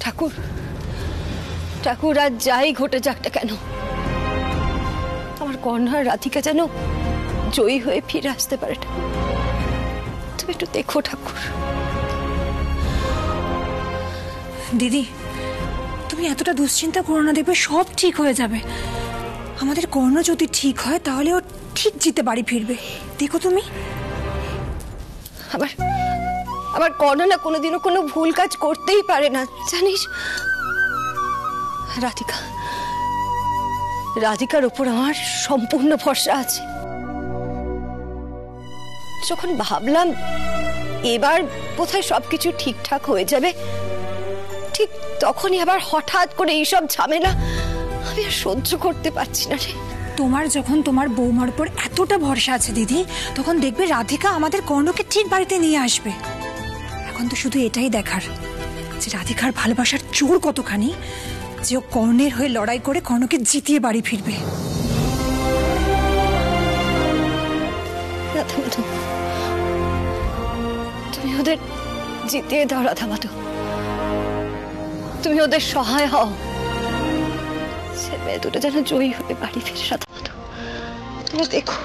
ঠাকুর ঠাকুর আজ যাই ঘটে যাক না কেন, আমার কন্যা রাধিকা যেন জয়ী হয়ে ফিরে আসতে পারে। তুমি একটু দেখো ঠাকুর। দিদি, তুমি এতটা দুশ্চিন্তা করো না, দেখবে সব ঠিক হয়ে যাবে। আমাদের কর্ণ যদি ঠিক হয় তাহলে ও ঠিক জিতে বাড়ি ফিরবে, দেখো তুমি। আমার কর্ণ না কোনোদিনও কোনো ভুল কাজ করতেই পারে না, জানিস। রাধিকার ওপর আমার সম্পূর্ণ ভরসা আছে। যখন ভাবলাম এবার বোধহয় সবকিছু ঠিকঠাক হয়ে যাবে, ঠিক তখনই আবার হঠাৎ করে এইসব ঝামেলা। আমি আর সহ্য করতে পারছি না রে। তোমার যখন তোমার বৌমার উপর এতটা ভরসা আছে দিদি, তখন দেখবে রাধিকা আমাদের কর্ণকে ঠিক বাড়িতে নিয়ে আসবে। এখন তো শুধু এটাই দেখার যে রাধিকার ভালোবাসার জোর কতখানি, যে ও কর্ণের হয়ে লড়াই করে কর্ণকে জিতিয়ে বাড়ি ফিরবে। তুমি ওদের জিতিয়ে দাও রাধা মাধব, তুমি ওদের সহায় হও। সে মেয়ে দুটো যেন জয়ী হয়ে বাড়ি ফিরে রাধা মাধব, তুমি দেখো।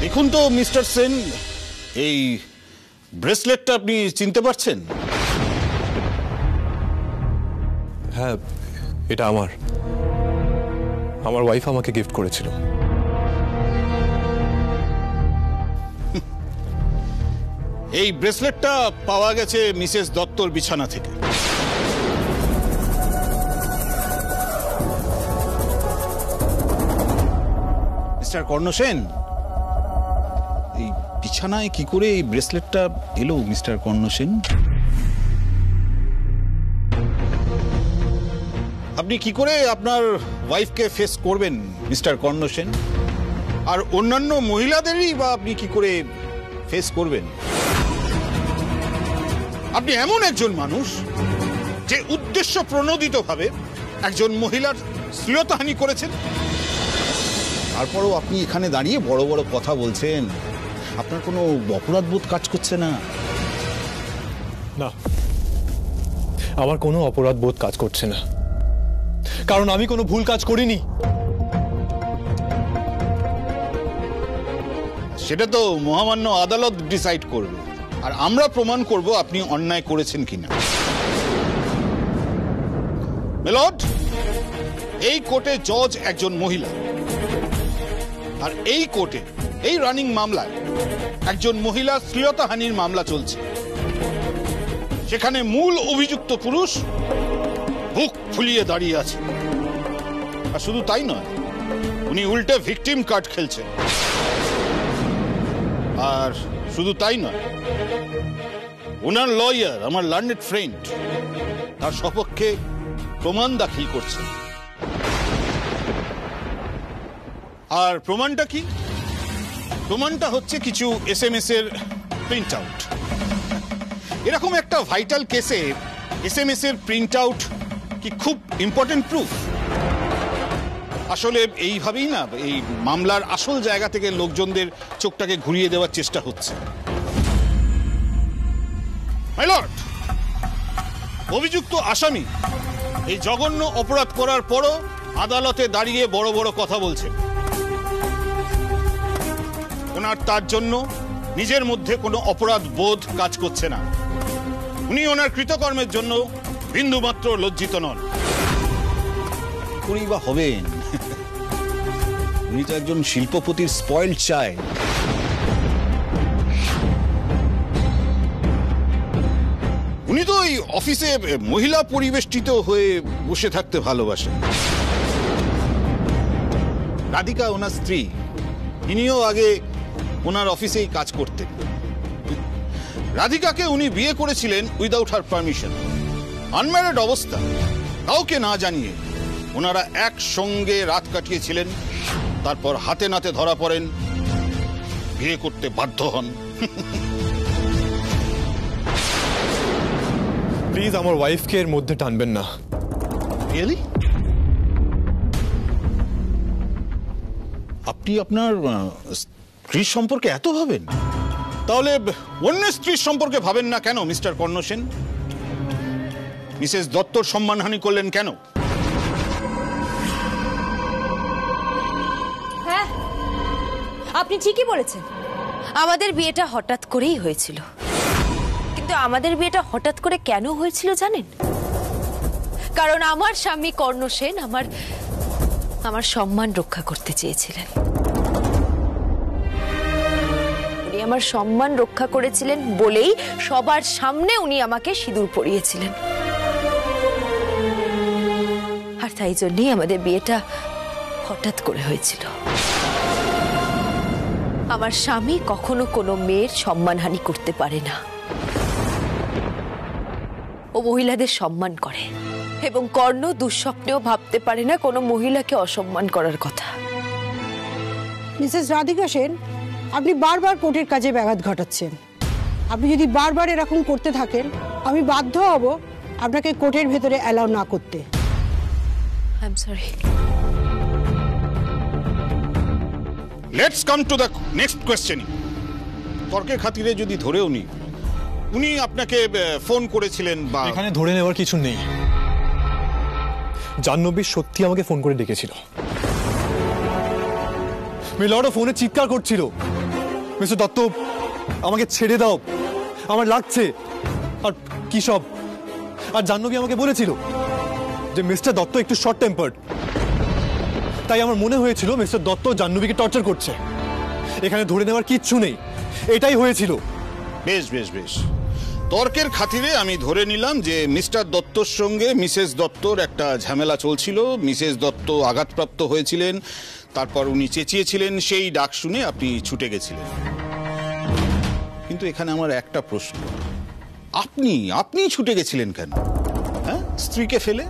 দেখুন তো মিস্টার সেন, এই ব্রেসলেটটা আপনি চিনতে পারছেন? হ্যাঁ, এটা আমার ওয়াইফ আমাকে গিফট করেছিল। এই ব্রেসলেটটা পাওয়া গেছে মিসেস দত্তর বিছানা থেকে। মিস্টার কর্ণ সেন, এই বিছানায় কি করে এই ব্রেসলেটটা এলো মিস্টার কর্ণ সেন? আপনি কি করে আপনার ওয়াইফকে ফেস করবেন মিস্টার কর্ণ সেন? আর অন্যান্য মহিলাদেরই বা আপনি কি করে ফেস করবেন? আপনি এমন একজন মানুষ যে উদ্দেশ্য প্রণোদিতভাবে একজন মহিলার শ্লীলতাহানি করেছেন, তারপরও আপনি এখানে দাঁড়িয়ে বড় বড় কথা বলছেন। আপনার কোনো অপরাধবোধ কাজ করছে না? না, আমার কোনো অপরাধ বোধ কাজ করছে না, কারণ আমি কোনো ভুল কাজ করিনি। সেটা তো মহামান্য আদালত ডিসাইড করবে, আর আমরা প্রমাণ করব আপনি অন্যায় করেছেন কিনা। মিলর্ড, এই কোর্টে জজ একজন মহিলা, আর এই কোর্টে এই রানিং মামলায় একজন মহিলা শ্লীলতাহানির মামলা চলছে। সেখানে মূল অভিযুক্ত পুরুষ বুক ফুলিয়ে দাঁড়িয়ে আছে, আর শুধু তাই নয়, উনি উল্টে ভিকটিম কার্ড খেলছেন। আর শুধু তাই নয়, ওনার লয়ার, আমার লার্নেড ফ্রেন্ড, তার সপক্ষে প্রমাণ দাখিল করছেন। আর প্রমাণটা কি? প্রমাণটা হচ্ছে কিছু SMS এর প্রিন্ট আউট। এরকম একটা ভাইটাল কেসে SMS এর প্রিন্ট আউট কি খুব ইম্পর্টেন্ট প্রুফ? আসলে এইভাবেই না এই মামলার আসল জায়গা থেকে লোকজনদের চোখটাকে ঘুরিয়ে দেওয়ার চেষ্টা হচ্ছে। মাই লর্ড, অভিযুক্ত আসামি এই জঘন্য অপরাধ করার পরও আদালতে দাঁড়িয়ে বড় বড় কথা বলছেন। ওনার তার জন্য নিজের মধ্যে কোনো অপরাধ বোধ কাজ করছে না। উনি ওনার কৃতকর্মের জন্য বিন্দুমাত্র লজ্জিত নন। করেই বা হবেন? উনি তো একজন শিল্পপতির স্পয়েলড চাইল্ড। উনি তো ওই অফিসে মহিলা পরিবেষ্টিত হয়ে বসে থাকতে ভালোবাসেন। রাধিকা ওনার স্ত্রী, ইনিও আগে ওনার অফিসেই কাজ করতেন। রাধিকাকে উনি বিয়ে করেছিলেন উইদাউট হার পারমিশন, আনম্যারিড অবস্থা, কাউকে না জানিয়ে ওনারা একসঙ্গে রাত কাটিয়েছিলেন। তারপর হাতে নাতে ধরা পড়েন, বিয়ে করতে বাধ্য হন। প্লিজ আমার ওয়াইফকে এর মধ্যে টানবেন না। রিয়েলি? আপনি আপনার স্ত্রীর সম্পর্কে এত ভাবেন? তাহলে অন্য স্ত্রীর সম্পর্কে ভাবেন না কেন মিস্টার কর্ণ সেন? মিসেস দত্তর সম্মানহানি করলেন কেন? হ্যাঁ, আপনি ঠিকই বলেছেন। আমাদের বিয়েটা হঠাৎ করেই হয়েছিল। কিন্তু আমাদের বিয়েটা হঠাৎ করে কেন হয়েছিল জানেন? কারণ আমার স্বামী কর্ণ সেন আমার সম্মান রক্ষা করতে চেয়েছিলেন। উনি আমার সম্মান রক্ষা করেছিলেন বলেই সবার সামনে উনি আমাকে সিঁদুর পরিয়েছিলেন। আর তাই জন্যই আমাদের বিয়েটা হঠাৎ করে হয়েছিল। আমার স্বামী কখনো কোনো মেয়ের সম্মানহানি করতে পারে না। ও মহিলাদের সম্মান করে, এবং কর্ণ দুঃস্বপ্নেও ভাবতে পারে না কোনো মহিলাকে অসম্মান করার কথা। মিসেস রাধিকা সেন, আপনি বারবার কোর্টের কাজে ব্যাঘাত ঘটাচ্ছেন। আপনি যদি বারবার এরকম করতে থাকেন, আমি বাধ্য হব আপনাকে কোর্টের ভেতরে অ্যালাউ না করতে। I am sorry. Let's come to the next questioning. তর্কের খাতিরে যদি ধরেও নি, উনি আপনাকে ফোন করেছিলেন বা... এখানে ধরে নেওয়ার কিছু নেই। জাহ্নবী সত্যি আমাকে ফোন করে ডেকেছিল। মিলনও ফোনে চিৎকার করছিল, মিস্টার দত্ত আমাকে ছেড়ে দাও, আমার লাগছে, আর কি সব। আর জাহ্নবী আমাকে বলেছিল যে মিস্টার দত্ত একটু শর্ট টেম্পার্ড, তাই আমার মনে হয়েছিল মিস্টার দত্ত জাহ্নবীকে টর্চার করছে। এখানে ধরে নেওয়ার কিচ্ছু নেই, এটাই হয়েছিল। বেশ বেশ বেশ, তর্কের খাতিরে আমি ধরে নিলাম যে মিস্টার দত্তর সঙ্গে মিসেস দত্তর একটা ঝামেলা চলছিল, মিসেস দত্ত আঘাতপ্রাপ্ত হয়েছিলেন, তারপর উনি চেঁচিয়েছিলেন, সেই ডাক শুনে আপনি ছুটে গেছিলেন। কিন্তু এখানে আমার একটা প্রশ্ন, আপনি ছুটে গেছিলেন কেন? হ্যাঁ, স্ত্রীকে ফেলে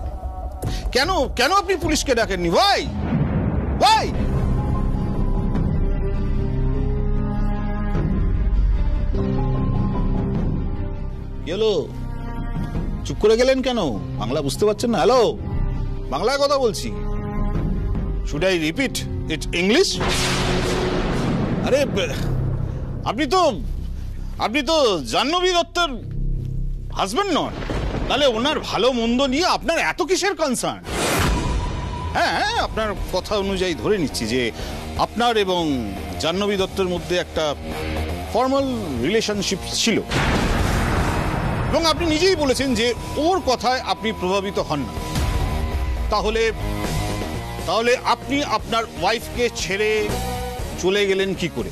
কেন? কেন আপনি পুলিশকে ডাকেননি? ভাই ভাই, হ্যালো, চুপ করে গেলেন কেন? বাংলা বুঝতে পারছেন না? হ্যালো, বাংলায় কথা বলছি। Should I repeat it English? আরে আপনি তো জাহ্নবী দত্তর হাজবেন্ড নন, তাহলে ওনার ভালো মন্দ নিয়ে আপনার এত কিসের কনসার্ন? হ্যাঁ, আপনার কথা অনুযায়ী ধরে নিচ্ছি যে আপনার এবং জাহ্নবী দত্তর মধ্যে একটা ফর্মাল রিলেশনশিপ ছিল, এবং আপনি নিজেই বলেছেন যে ওর কথায় আপনি প্রভাবিত হন না। তাহলে আপনি আপনার ওয়াইফকে ছেড়ে চলে গেলেন কি করে?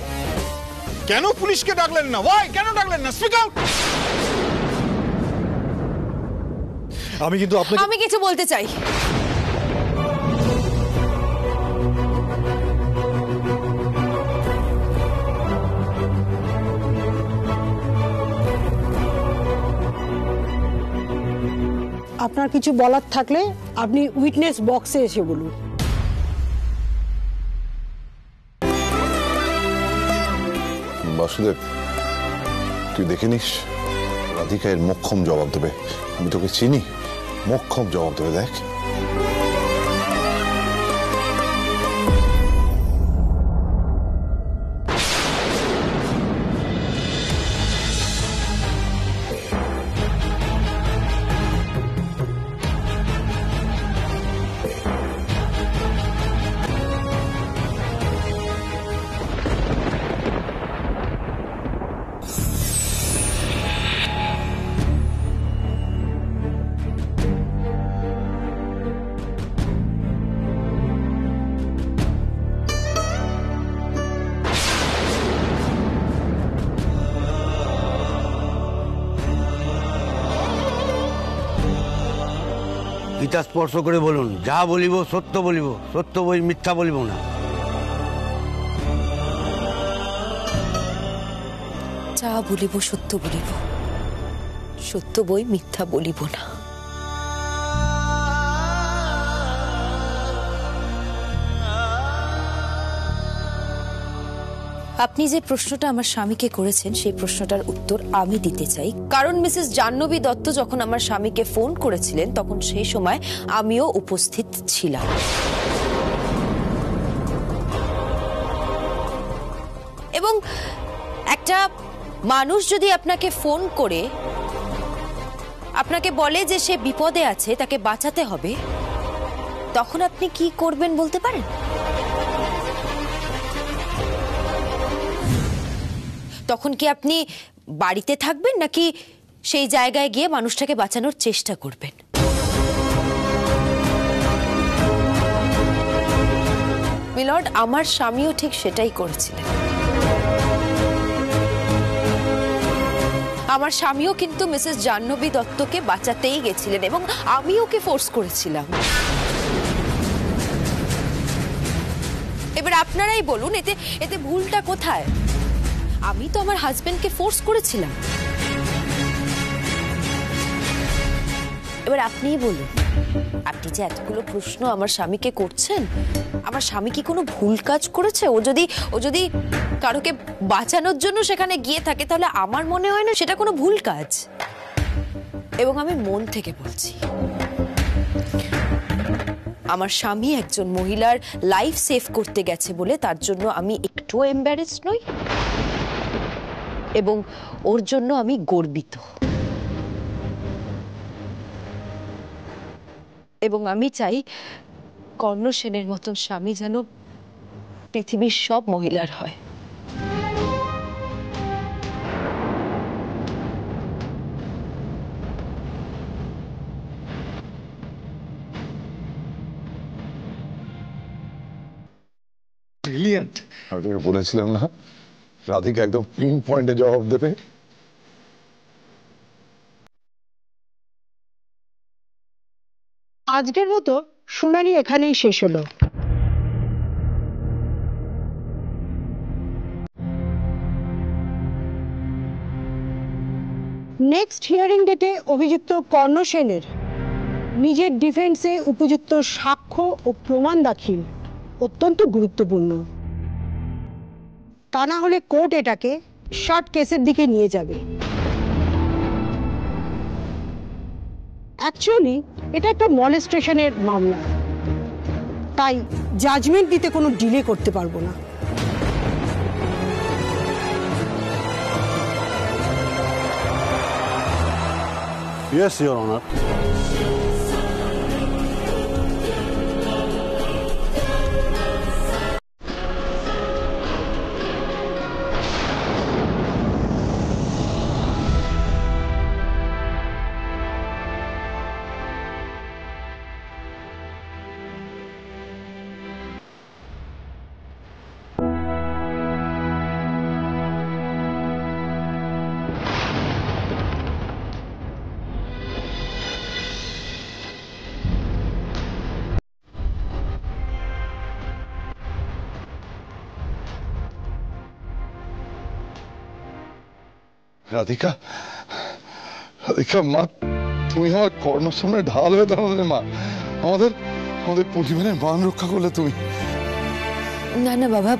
কেন পুলিশকে ডাকলেন না? ওয়াই, কেন ডাকলেন না? Speak out. আমি কিছু বলতে চাই। আপনার কিছু বলার থাকলে আপনি উইটনেস বক্সে এসে বলুন। বাসুদেব, তুই দেখে নিস, রাধিকা এর মোক্ষম জবাব দেবে। আমি তোকে চিনি, মোক্ষম জবাব দেবে। দেখ, গীতা স্পর্শ করে বলুন, যা বলিব সত্য বলিব, সত্য বই মিথ্যা বলিব না। যা বলিব সত্য বলিব, সত্য বই মিথ্যা বলিব না। আপনি যে প্রশ্নটা আমার স্বামীকে করেছেন সেই প্রশ্নটার উত্তর আমি দিতে চাই, কারণ মিসেস জাহ্নবী দত্ত যখন আমার স্বামীকে ফোন করেছিলেন তখন সেই সময় আমিও উপস্থিত ছিলাম। এবং একটা মানুষ যদি আপনাকে ফোন করে আপনাকে বলে যে সে বিপদে আছে, তাকে বাঁচাতে হবে, তখন আপনি কি করবেন বলতে পারেন? তখন কি আপনি বাড়িতে থাকবেন নাকি সেই জায়গায় গিয়ে মানুষটাকে বাঁচানোর চেষ্টা করবেন? মিলর্ড, আমার স্বামীও ঠিক সেটাই করেছিলেন। আমার স্বামীও কিন্তু মিসেস জাহ্নবী দত্তকে বাঁচাতেই গেছিলেন এবং আমি ওকে ফোর্স করেছিলাম। এবার আপনারাই বলুন এতে এতে ভুলটা কোথায়? আমি তো আমার হাজবেন্ডকে ফোর্স করেছিলাম। এবার আপনিই বলুন, আপনি যে এতগুলো প্রশ্ন আমার স্বামীকে করছেন, আমার স্বামী কি কোনো ভুল কাজ করেছে? ও যদি কারোকে বাঁচানোর জন্য সেখানে গিয়ে থাকে তাহলে আমার মনে হয় না সেটা কোনো ভুল কাজ। এবং আমি মন থেকে বলছি, আমার স্বামী একজন মহিলার লাইফ সেভ করতে গেছে বলে তার জন্য আমি একটু এম্বারেসড নই এবং ওর জন্য আমি গর্বিত। এবং আমি চাই কর্ণ সেনের মতন স্বামী যেন পৃথিবীর সব মহিলার হয়। ব্রিলিয়ান্ট। আমি তোকে বলেছিলাম না রাধিকা একদম পিন পয়েন্টে জবাব দেবে। আজকের মতো শুনানি এখানেই শেষ হলো। নেক্সট হিয়ারিং ডেটে অভিযুক্ত কর্ণ সেনের নিজের ডিফেন্সে উপযুক্ত সাক্ষ্য ও প্রমাণ দাখিল অত্যন্ত গুরুত্বপূর্ণ। তা না হলে কোর্ট এটাকে শর্ট কেসের দিকে নিয়ে যাবে। অ্যাকচুয়ালি এটা একটা মলেস্টেশনের মামলা, তাই জাজমেন্ট দিতে কোনো ডিলে করতে পারবো না। Yes, Your Honor. Radhika, Radhika মা, তুমি আমার কর্ণর সামনে ঢাল হয়ে দাঁড়ালে মা। আমাদের আমাদের পরিবারের মান রক্ষা করলে তুমি। না না বাবা,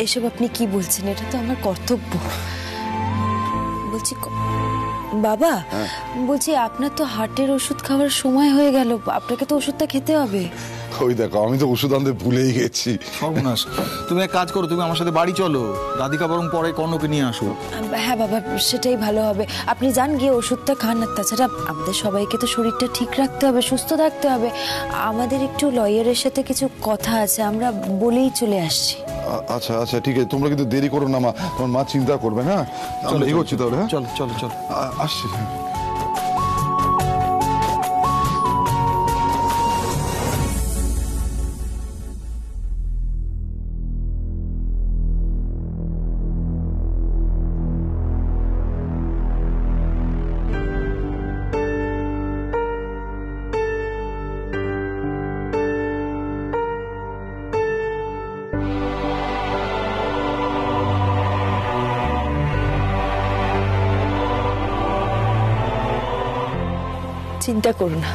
এসব আপনি কি বলছেন? এটা তো আমার কর্তব্য। বলছি বাবা, বলছি আপনার তো হার্টের ওষুধ খাওয়ার সময় হয়ে গেল, আপনাকে তো ওষুধটা খেতে হবে। ওই দেখো, আমি তো ওষুধ আনতে ভুলেই গেছি। সর্বনাশ, তুমি এক কাজ করো, তুমি আমার সাথে বাড়ি চলো, রাধিকা বরং পরে কর্ণকে নিয়ে আসো। হ্যাঁ বাবা, সেটাই ভালো হবে। আপনি যান, গিয়ে ওষুধটা খান। আর তাছাড়া আমাদের সবাইকে তো শরীরটা ঠিক রাখতে হবে, সুস্থ থাকতে হবে। আমাদের একটু লয়ারের সাথে কিছু কথা আছে, আমরা বলেই চলে আসছি। আচ্ছা আচ্ছা, ঠিক আছে, তোমরা কিন্তু দেরি করো না মা, তোমার মা চিন্তা করবে। হ্যাঁ, আমরা এগোচ্ছি তাহলে। হ্যাঁ, চলো চলো চলো, আসছি। চিন্তা করো না,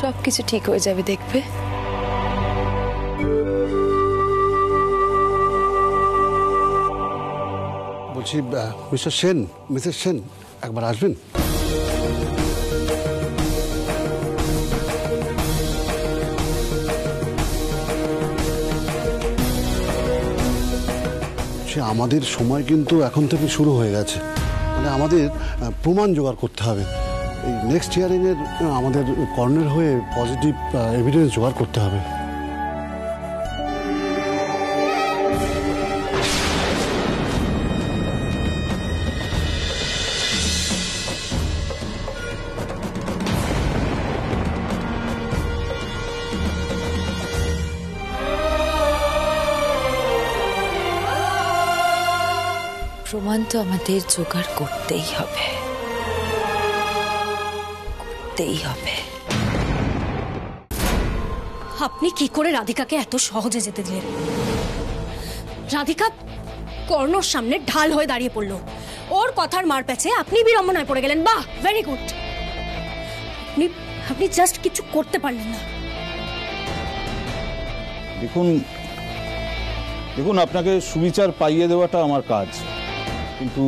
সবকিছু ঠিক হয়ে যাবে, দেখবে। বলছি মিস্টার সেন, মিসেস সেন, একবার আসবেন। আমাদের সময় কিন্তু এখন থেকে শুরু হয়ে গেছে, মানে আমাদের প্রমাণ জোগাড় করতে হবে। এই নেক্সট হিয়ারিংয়ের আমাদের কর্ণের হয়ে পজিটিভ এভিডেন্স জোগাড় করতে হবে। প্রমাণ তো আমাদের জোগাড় করতেই হবে, করতেই হবে। আপনি কি করে রাধিকাকে এত সহজে যেতে দিলেন? রাধিকা কর্ণর সামনে ঢাল হয়ে দাঁড়িয়ে পড়লো, ওর কথার মার প্যাচে আপনি বিড়ম্বনায় পড়ে গেলেন। বাহ, ভেরি গুড। আপনি জাস্ট কিছু করতে পারলেন না। দেখুন আপনাকে সুবিচার পাইয়ে দেওয়াটা আমার কাজ, কিন্তু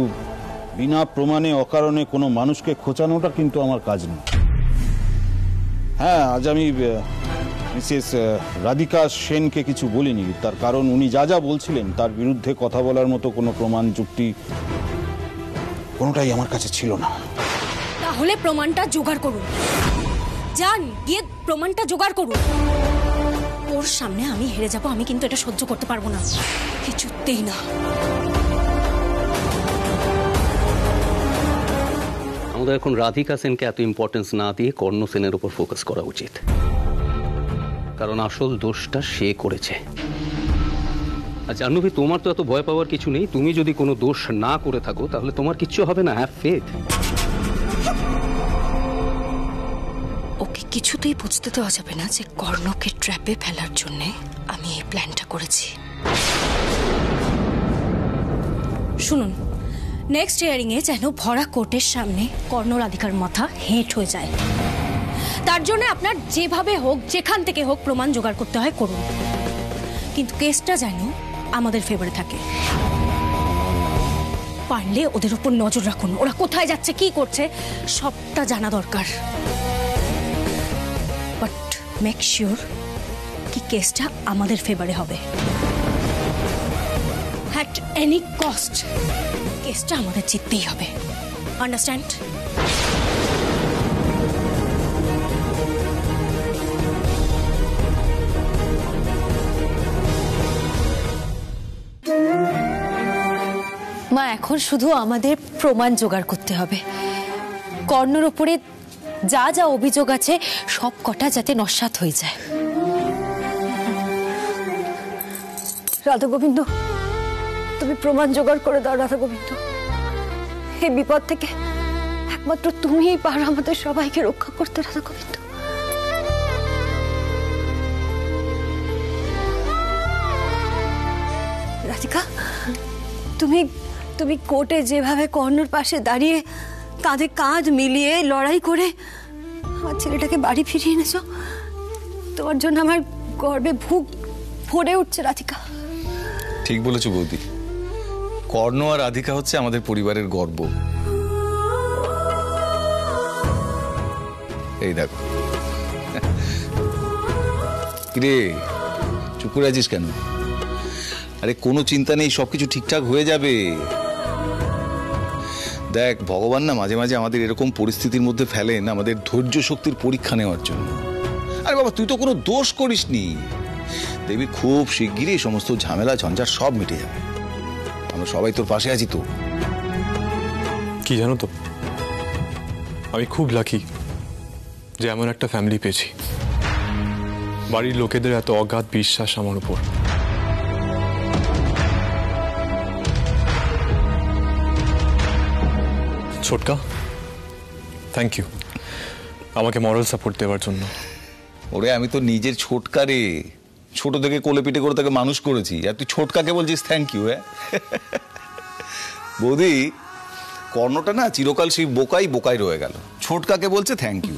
বিনা প্রমাণে অকারণে কোনো মানুষকে খোঁচানোটা কিন্তু আমার কাজ নয়। হ্যাঁ, আজ আমি মিসেস রাধিকা সেনকে কিছু বলিনি, তার কারণ উনি যা যা বলছিলেন তার বিরুদ্ধে কথা বলার মতো কোনো প্রমাণ যুক্তি কোনোটাই আমার কাছে ছিল না। তাহলে প্রমাণটা জোগাড় করুন, যান গিয়ে প্রমাণটা জোগাড় করুন। ওর সামনে আমি হেরে যাব, আমি কিন্তু এটা সহ্য করতে পারবো না, কিছুতেই না। আমাদের এখন রাধিকা সেনকে এত ইম্পর্টেন্স না দিয়ে কর্ণ সেনের উপর ফোকাস করা উচিত, কারণ আসল দোষটা সে করেছে। আর জাহ্নবী, তোমার তো এত ভয় পাওয়ার কিছু নেই। তুমি যদি কোনো দোষ না করে থাকো তাহলে তোমার কিচ্ছু হবে না। Have faith. ওকে কিছুতেই বুঝতে দেওয়া যাবে না যে কর্ণকে ট্র্যাপে ফেলার জন্য আমি এই প্ল্যানটা করেছি। শুনুন, নেক্সট হিয়ারিং এ যেন ভরা কোর্টের সামনে কর্ণ রাধিকার মাথা হেঁট হয়ে যায়। তার জন্য আপনার যেভাবে হোক, যেখান থেকে হোক প্রমাণ জোগাড় করতে হয় করুন, কিন্তু কেসটা যেন আমাদের ফেভারে থাকে। পারলে ওদের উপর নজর রাখুন, ওরা কোথায় যাচ্ছে, কি করছে সবটা জানা দরকার। বাট মেক শিওর কি কেসটা আমাদের ফেভারে হবে। অ্যাট এনি কস্ট কেসটা আমাদের জিততেই হবে। আন্ডারস্ট্যান্ড? মা, এখন শুধু আমাদের প্রমাণ জোগাড় করতে হবে। কর্ণর ওপরে যা যা অভিযোগ আছে সব কটা যাতে নস্যাৎ হয়ে যায়। রাধা গোবিন্দ, তুমি প্রমাণ জোগাড় করে দাও। রাধা গোবিন্দ, এই বিপদ থেকে একমাত্র তুমিই পারো আমাদের সবাইকে রক্ষা করতে। রাধা গোবিন্দ, রাধিকা, তুমি কোর্টে যেভাবে কর্ণর পাশে দাঁড়িয়ে কাঁধে কাঁধ মিলিয়ে লড়াই করে আমার ছেলেটাকে বাড়ি ফিরিয়ে এনেছো, তোমার জন্য আমার গর্বে বুক ভরে উঠছে। রাধিকা, ঠিক বলেছো বৌদি। কর্ণ আর রাধিকা হচ্ছে আমাদের পরিবারের গর্ব। এই দেখো, কিরে চুপ করে আছিস কেন? আরে কোনো চিন্তা নেই, সবকিছু ঠিকঠাক হয়ে যাবে। দেখ, ভগবান না মাঝে মাঝে আমাদের এরকম পরিস্থিতির মধ্যে ফেলেন আমাদের ধৈর্য শক্তির পরীক্ষা নেওয়ার জন্য। আরে বাবা, তুই তো কোনো দোষ করিসনি। দেখবি খুব শিগগিরই সমস্ত ঝামেলা ঝঞ্ঝাট সব মিটে যাবে। আমরা সবাই তোর পাশে আছি তো। কি জানো তো, আমি খুব লাকি যে এমন একটা ফ্যামিলি পেয়েছি। বাড়ির লোকেদের এত অগাধ বিশ্বাস আমার উপর। ছোটকা, থ্যাংক ইউ আমাকে মরাল সাপোর্ট দেওয়ার জন্য। ওরে, আমি তো নিজের ছোটকা রে, ছোট থেকে কোলে পিঠে করে তাকে মানুষ করেছি, আর তুই ছোটকাকে বলছিস থ্যাংক ইউ? হ্যাঁ বৌদি, কর্ণটা না চিরকাল সেই বোকাই রয়ে গেল। ছোটকাকে বলছে থ্যাংক ইউ,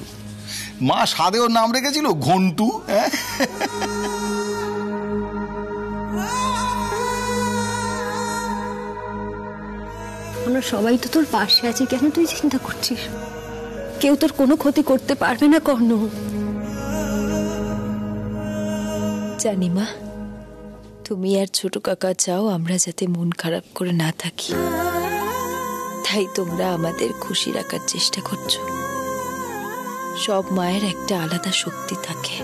মা সাধে ওর নাম রেখেছিল ঘন্টু। আমরা সবাই তো তোর পাশে আছি, কেন তুই চিন্তা করছিস? কেউ তোর কোনো ক্ষতি করতে পারবে না কর্ণ। জানি মা, তুমি আর ছোট কাকা চাও আমরা যাতে মন খারাপ করে না থাকি, তাই তোমরা আমাদের খুশি রাখার চেষ্টা করছো। সব মায়ের একটা আলাদা শক্তি থাকে,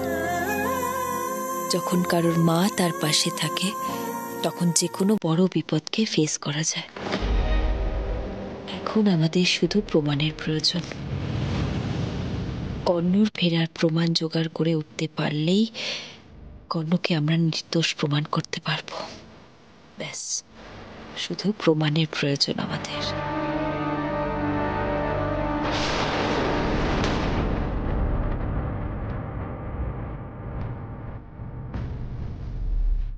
যখন কারোর মা তার পাশে থাকে তখন যে কোনো বড় বিপদকে ফেস করা যায়। এখন আমাদের শুধু প্রমাণের প্রয়োজন। কর্ণর ফেরার প্রমাণ জোগাড় করে উঠতে পারলেই কর্ণকে আমরা নির্দোষ প্রমাণ করতে পারবো। ব্যাস, শুধু প্রমাণের প্রয়োজন আমাদের।